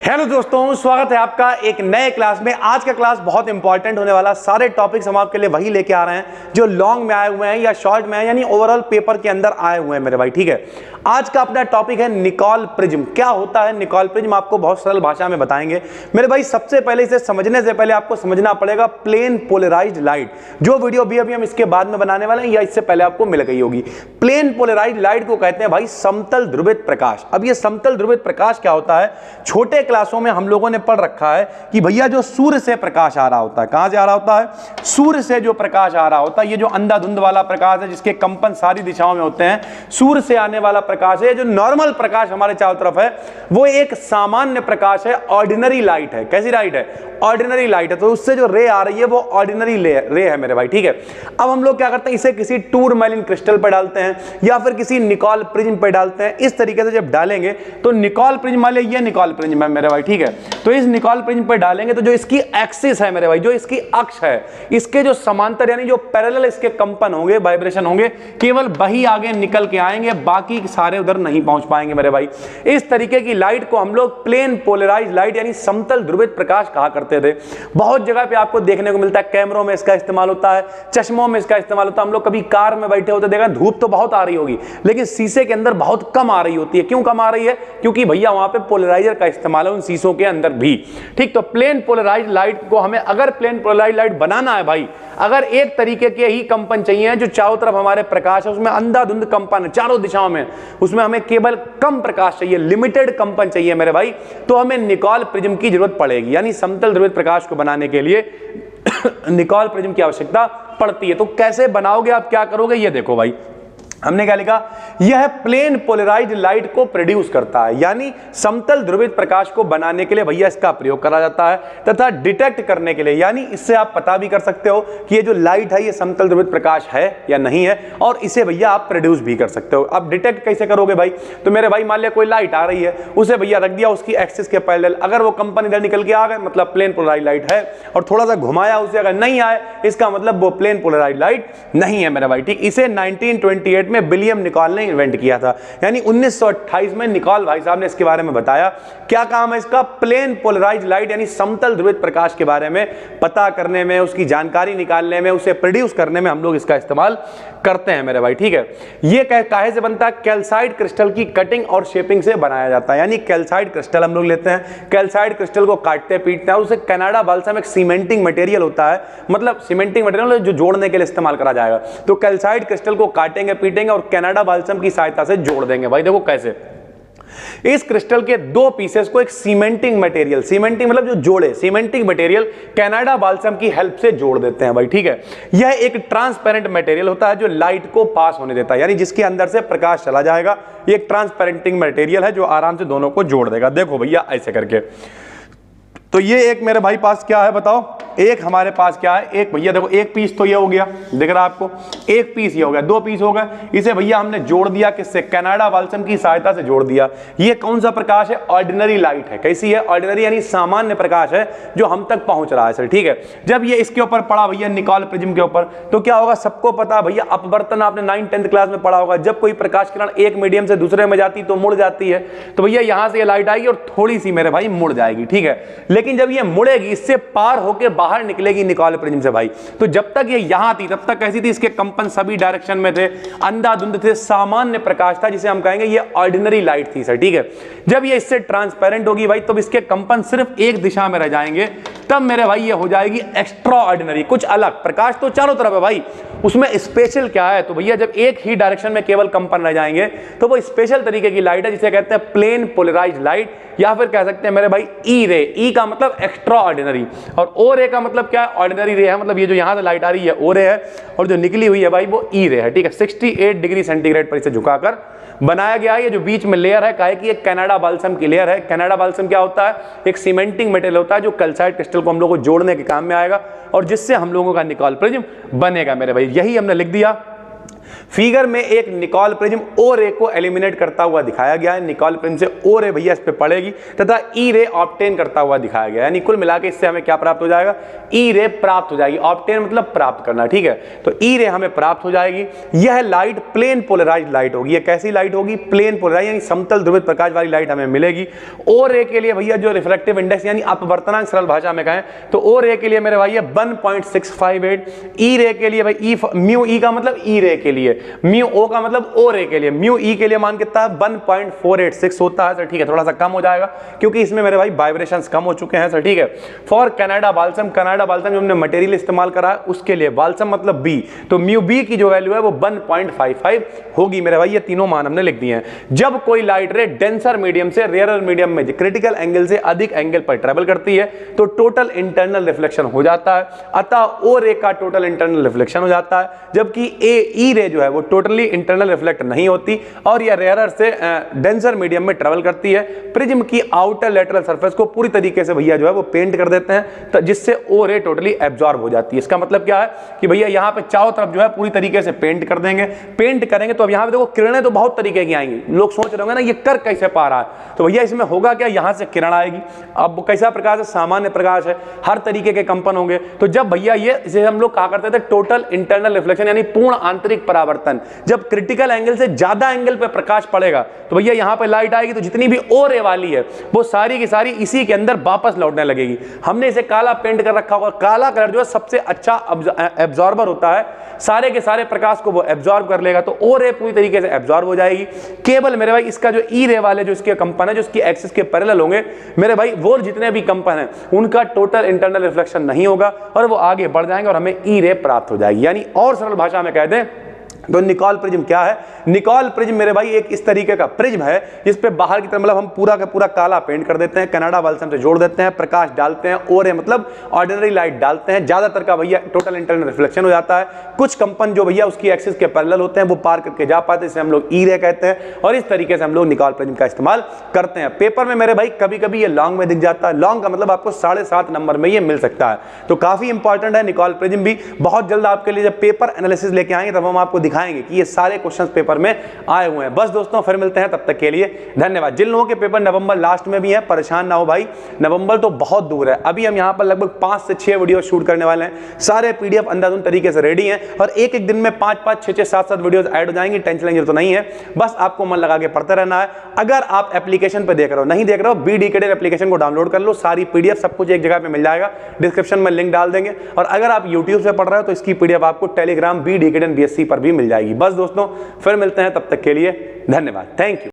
Hello दोस्तों, स्वागत है आपका एक नए क्लास में। आज का क्लास बहुत इंपॉर्टेंट होने वाला। सारे टॉपिक्स हम आपके लिए वही लेके आ रहे हैं जो लॉन्ग में आए हुए हैं या शॉर्ट में हैं, यानी ओवरऑल पेपर के अंदर आए हुए हैं मेरे भाई। ठीक है, आज का अपना टॉपिक है निकोल प्रिज्म। क्या होता है निकोल प्रिज्म, आपको बहुत सरल भाषा में बताएंगे मेरे भाई। सबसे पहले इसे समझने से पहले आपको समझना पड़ेगा प्लेन पोलराइज्ड लाइट। जो वीडियो भी अभी हम इसके बाद में बनाने वाले हैं या इससे पहले आपको मिल गई होगी। प्लेन पोलराइज्ड लाइट को कहते हैं भाई समतल ध्रुवित प्रकाश। अब ये समतल ध्रुवित प्रकाश क्या होता है, छोटे क्लासों में हम लोगों ने पढ़ रखा है कि भैया जो सूर्य से प्रकाश आ रहा होता है, कहां से आ रहा होता है, सूर्य से जो प्रकाश आ रहा होता है, ये जो अंधाधुंध वाला प्रकाश है जिसके कंपन सारी दिशाओं में होते हैं, सूर्य से आने वाला प्रकाश है। जो नॉर्मल प्रकाश हमारे चारों तरफ है वो एक सामान्य प्रकाश है, ऑर्डिनरी लाइट है। कैसी लाइट है? ऑर्डिनरी लाइट है। तो उससे जो रे आ रही है वो ऑर्डिनरी रे है मेरे भाई। ठीक है, अब हम लोग क्या करते हैं, इसे किसी टूरमैलिन क्रिस्टल पर डालते हैं या फिर किसी निकोल प्रिज्म पर डालते हैं। इस तरीके से जब डालेंगे तो निकोल प्रिज्म वाले, ये निकोल प्रिज्म है मेरे भाई। ठीक है, तो इस निकोल प्रिज्म पर डालेंगे तो जो इसकी एक्सिस है मेरे भाई, जो इसकी अक्ष है, इसके जो समांतर यानी जो पैरेलल इसके कंपन होंगे, वाइब्रेशन होंगे, केवल वही आगे निकल के आएंगे, बाकी सारे उधर नहीं पहुंच पाएंगे मेरे भाई। इस तरीके की लाइट को हम लोग प्लेन पोलराइज्ड लाइट यानी समतल ध्रुवित प्रकाश कहा करते थे। बहुत जगह पे आपको देखने को मिलता है, कैमरों में इसका इस्तेमाल होता है, चश्मों में इसका इस्तेमाल होता है। हम लोग कभी कार में बैठे होते देखा, धूप तो बहुत आ रही होगी लेकिन शीशे के अंदर बहुत कम आ रही होती है। क्यों कम आ रही है? क्योंकि भैया वहां पे पोलराइजर का इस्तेमाल है उन शीशों के अंदर भी। ठीक, तो प्लेन पोलराइज्ड लाइट को हमें अगर प्लेन पोलराइज्ड लाइट बनाना है भाई, अगर एक तरीके के ही कंपन चाहिए जो चारों तरफ हमारे प्रकाश है, उसमें अंधाधुंध कंपन है चारों दिशाओं में, उसमें हमें केवल कम प्रकाश चाहिए, लिमिटेड कंपन चाहिए मेरे भाई, तो हमें निकोल प्रिज्म की जरूरत पड़ेगी। यानी समतल ध्रुवित प्रकाश को बनाने के लिए निकोल प्रिज्म की आवश्यकता पड़ती है। तो कैसे बनाओगे आप, क्या करोगे, ये देखो भाई। हमने क्या लिखा, यह प्लेन पोलराइज्ड लाइट को प्रोड्यूस करता है, यानी समतल ध्रुवित प्रकाश को बनाने के लिए भैया इसका प्रयोग करा जाता है, तथा डिटेक्ट करने के लिए, यानी इससे आप पता भी कर सकते हो कि ये जो लाइट है ये समतल ध्रुवित प्रकाश है या नहीं है, और इसे भैया आप प्रोड्यूस भी कर सकते हो। अब डिटेक्ट कैसे करोगे भाई? तो मेरे भाई मान लिया कोई लाइट आ रही है, उसे भैया रख दिया उसकी एक्सिस के पैरेलल, अगर वो कंपन इधर निकल के आ गए मतलब प्लेन पोलराइज्ड लाइट है, और थोड़ा सा घुमाया उसे, अगर नहीं आए इसका मतलब वो प्लेन पोलराइज्ड लाइट नहीं है मेरा भाई। ठीक, इसे 1928 में विलियम निकोल ने इन्वेंट किया था, यानी 1928 में निकोल भाई साहब ने इसके बारे में बताया। क्या काम है इसका? प्लेन पोलराइज्ड लाइट यानी समतल ध्रुवित प्रकाश के बारे में पता करने में, उसकी जानकारी निकालने में, उसे प्रोड्यूस करने में हम लोग इसका इस्तेमाल करते हैं मेरे भाई। ठीक है, ये काहे से बनता है? कैल्साइट क्रिस्टल की कटिंग और शेपिंग से बनाया जाता है। यानी कैल्साइट क्रिस्टल हम लोग लेते हैं, कैल्साइट क्रिस्टल को काटते पीटते हैं, उसे कनाडा बाल्सम एक सीमेंटिंग मटेरियल होता है, मतलब सीमेंटिंग मटेरियल जो जोड़ने के लिए इस्तेमाल करा जाएगा। तो कैल्साइट क्रिस्टल को काटेंगे पीटेंगे और कनाडा बाल्सम की सहायता से जोड़ देंगे भाई। देखो कैसे, इस क्रिस्टल के दो पीसेस को एक सीमेंटिंग मटेरियल, सीमेंटिंग मतलब जो जोड़े, सीमेंटिंग मटेरियल कनाडा बाल्सम की हेल्प से जोड़ देते हैं भाई। ठीक है, यह एक ट्रांसपेरेंट मटेरियल होता है जो लाइट को पास होने देता है, यानी जिसके अंदर से प्रकाश चला जाएगा। ये एक ट्रांसपेरेंटिंग मटेरियल है जो आराम से दोनों को जोड़ देगा। देखो भैया ऐसे करके, तो ये एक मेरे भाई पास क्या है बताओ, एक हमारे पास क्या है, एक भैया देखो, एक पीस तो ये हो गया, दिख रहा है आपको, एक पीस ये हो गया, दो पीस हो गए। इसे भैया हमने जोड़ दिया किससे? कनाडा बाल्सम की सहायता से जोड़ दिया। ये कौन सा प्रकाश है? ऑर्डिनरी लाइट है। कैसी है? ऑर्डिनरी यानी सामान्य प्रकाश है जो हम तक पहुंच रहा है सर। ठीक है, जब ये इसके ऊपर पड़ा भैया निकोल प्रिज्म के ऊपर, तो क्या होगा? सबको पता भैया, अपवर्तन आपने 9th-10th क्लास में पढ़ा होगा। जब कोई प्रकाश किरण एक मीडियम से दूसरे में जाती तो मुड़ जाती है, तो भैया यहां से ये लाइट आएगी और थोड़ी सी मेरे भाई मुड़ जाएगी। ठीक है, लेकिन जब ये मुड़ेगी, इससे पार होकर बाहर निकलेगी निकोल प्रिज्म से भाई, तो जब तक ये यहां थी तब तक कैसी थी? इसके कंपन सभी डायरेक्शन में थे, अंधाधुंध थे, सामान्य प्रकाश था, जिसे हम कहेंगे ये ऑर्डिनरी लाइट थी सर। ठीक है, जब ये इससे ट्रांसपेरेंट होगी भाई, तो इसके कंपन सिर्फ एक दिशा में रह जाएंगे, तब मेरे भाई ये हो जाएगी एक्स्ट्रा ऑर्डिनरी, कुछ अलग। प्रकाश तो चारों तरफ है भाई, उसमें स्पेशल क्या है? तो भैया जब एक ही डायरेक्शन में केवल कंपन रह जाएंगे तो वो स्पेशल तरीके की लाइट है जिसे कहते हैं प्लेन पोलराइज्ड लाइट, या फिर कह सकते हैं मेरे भाई ई रे। ई का मतलब एक्स्ट्रा ऑर्डिनरी, और ओ रे का मतलब क्या है? ऑर्डिनरी रे है, मतलब ये जो यहां से लाइट आ रही है ओ रे है, और जो निकली हुई है भाई वो ई रे है। ठीक है, 68 डिग्री सेंटीग्रेड पर इसे झुकाकर बनाया गया है। ये जो बीच में लेयर है, काहे कि ये कनाडा बाल्सम की लेयर है। कनाडा बाल्सम क्या होता है? एक सीमेंटिंग मटेरियल होता है जो कैल्साइट क्रिस्टल को हम लोगों को जोड़ने के काम में आएगा और जिससे हम लोगों का निकोल प्रिज्म बनेगा मेरे भाई। यही हमने लिख दिया फिगर में एक निकोल प्रिज्म ओ रे को एलिमिनेट करता हुआ दिखाया गया है। निकोल प्रिज्म से ओ रे भैया इस पे पड़ेगी तथा ई रे ऑब्टेन करता हुआ दिखाया गया है। यानी कुल मिलाकर इससे हमें क्या प्राप्त हो जाएगा, ई रे प्राप्त हो जाएगी। ऑब्टेन मतलब प्राप्त करना, ठीक है। तो ई रे हमें प्राप्त हो जाएगी। यह लाइट प्लेन पोलराइज्ड लाइट होगी। ये कैसी लाइट होगी, प्लेन पोलराइज्ड यानी समतल ध्रुवित प्रकाश वाली लाइट हमें मिलेगी। ओ रे के लिए भैया जो रिफ्रैक्टिव इंडेक्स यानी अपवर्तनांक सरल भाषा में कहें तो ओ रे के लिए मेरे भाई 1.658, ई रे के लिए भाई म्यू ई का मतलब ई रे के लिए, म्यू ओ का मतलब ओ रे के लिए, म्यू ई के लिए मान कितना है 1.486 होता है सर, ठीक है। थोड़ा सा कम हो जाएगा क्योंकि इसमें मेरे भाई वाइब्रेशंस कम हो चुके हैं सर, ठीक है। For Canada balsam, Canada balsam जो हमने मटेरियल इस्तेमाल करा है उसके लिए, बाल्सम मतलब बी, तो म्यू बी की जो वैल्यू है वो 1.55 होगी मेरे भाई। ये तीनों मान हमने लिख दिए हैं। जब कोई लाइट रे डेंसर मीडियम से रेयरर मीडियम में क्रिटिकल एंगल से अधिक एंगल पर ट्रेवल करती है तो टोटल इंटरनल रिफ्लेक्शन हो जाता है, अतः ओ रे का टोटल इंटरनल रिफ्लेक्शन हो जाता है। जबकि ई रे जो है वो टोटली इंटरनल रिफ्लेक्ट नहीं होती और यह रेयरर से डेंसर मीडियम में ट्रेवल करती है। प्रिज्म की आउटर लेटरल सरफेस को पूरी तरीके से भैया जो है वो पेंट कर देते हैं तो जिससे ओ रे टोटली एब्जॉर्ब हो जाती है। इसका मतलब क्या है कि भैया यहां पे चारों तरफ जो है पूरी तरीके से पेंट कर देंगे। पेंट करेंगे तो अब यहां पे देखो किरणें तो बहुत तरीके की आएंगी। लोग सोच रहे होंगे ना ये कर कैसे पा रहा है, तो भैया इसमें होगा क्या, यहां से किरण आएगी। अब कैसा प्रकाश है, सामान्य प्रकाश है, हर तरीके के कंपन होंगे। तो जब भैया ये इसे हम लोग कहा करते थे टोटल इंटरनल रिफ्लेक्शन यानी पूर्ण आंतरिक परावर्तन, जब क्रिटिकल एंगल से ज्यादा एंगल पे प्रकाश पड़ेगा तो भैया यहां पे लाइट आएगी तो जितनी भी ओ रे वाली है वो सारी की सारी इसी के अंदर वापस लौटने लगेगी। हमने इसे काला पेंट कर रखा होगा। काला कलर जो है सबसे अच्छा एब्जॉर्बर होता है, सारे के सारे प्रकाश को वो एब्जॉर्ब कर लेगा तो ओ रे पूरी तरीके से एब्जॉर्ब हो जाएगी। केवल मेरे भाई इसका जो ई रे वाले जो इसके कंपन है जो इसकी एक्सिस के पैरेलल होंगे मेरे भाई, वो जितने भी कंपन हैं उनका टोटल इंटरनल रिफ्लेक्शन नहीं होगा और वो आगे बढ़ जाएंगे और हमें ई रे प्राप्त हो जाएगी। यानी और सरल भाषा में कह दें तो निकोल प्रिज्म क्या है, निकोल प्रिज्म मेरे भाई एक इस तरीके का प्रिज्म है जिस पे बाहर की तरफ मतलब हम पूरा का पूरा काला पेंट कर देते हैं, कनाडा बाल्सम से जोड़ देते हैं, प्रकाश डालते हैं, ओ रे मतलब ऑर्डिनरी लाइट डालते हैं, ज्यादातर का भैया टोटल इंटरनल रिफ्लेक्शन हो जाता है। कुछ कंपन जो भैया उसकी एक्सिस के पैरेलल होते हैं वो पार करके जा पाते हैं, इसे हम लोग ई रे कहते हैं और इस तरीके से हम लोग निकोल प्रिज्म का इस्तेमाल करते हैं। पेपर में मेरे भाई कभी कभी ये लॉन्ग में दिख जाता है, लॉन्ग का मतलब आपको 7.5 नंबर में ये मिल सकता है, तो काफी इंपॉर्टेंट है निकोल प्रिज्म भी। बहुत जल्द आपके लिए जब पेपर एनालिसिस लेके आएंगे तब हम आपको दिखाएंगे कि ये सारे क्वेश्चंस पेपर में आए हुए हैं। बस दोस्तों फिर मिलते हैं, तब तक के लिए धन्यवाद। जिन लोगों के पेपर नवंबर लास्ट में भी है परेशान ना हो भाई, नवंबर तो बहुत दूर है। अभी हम यहां पर लगभग 5 से 6 वीडियो शूट करने वाले हैं, सारे पीडीएफ अंधाधुंध तरीके से रेडी हैं और एक एक दिन में 5-5, 6-6, 7-7 वीडियोस ऐड हो जाएंगी। टेंशन लेने की तो नहीं है, बस आपको मन लगा के पढ़ते रहना है। अगर आप एप्लीकेशन पे देख रहे हो, नहीं देख रहे हो, BD Academy एप्लीकेशन को डाउनलोड कर लो, सारी पीडीएफ सब कुछ एक जगह पे मिल जाएगा, डिस्क्रिप्शन में लिंक डाल देंगे। और अगर आप यूट्यूब से पढ़ रहे हो तो इसकी पीडीएफ आपको टेलीग्राम BD Academy BSc पर भी मिल जाएगी। बस दोस्तों फिर मिलते हैं, तब तक के लिए धन्यवाद, थैंक यू।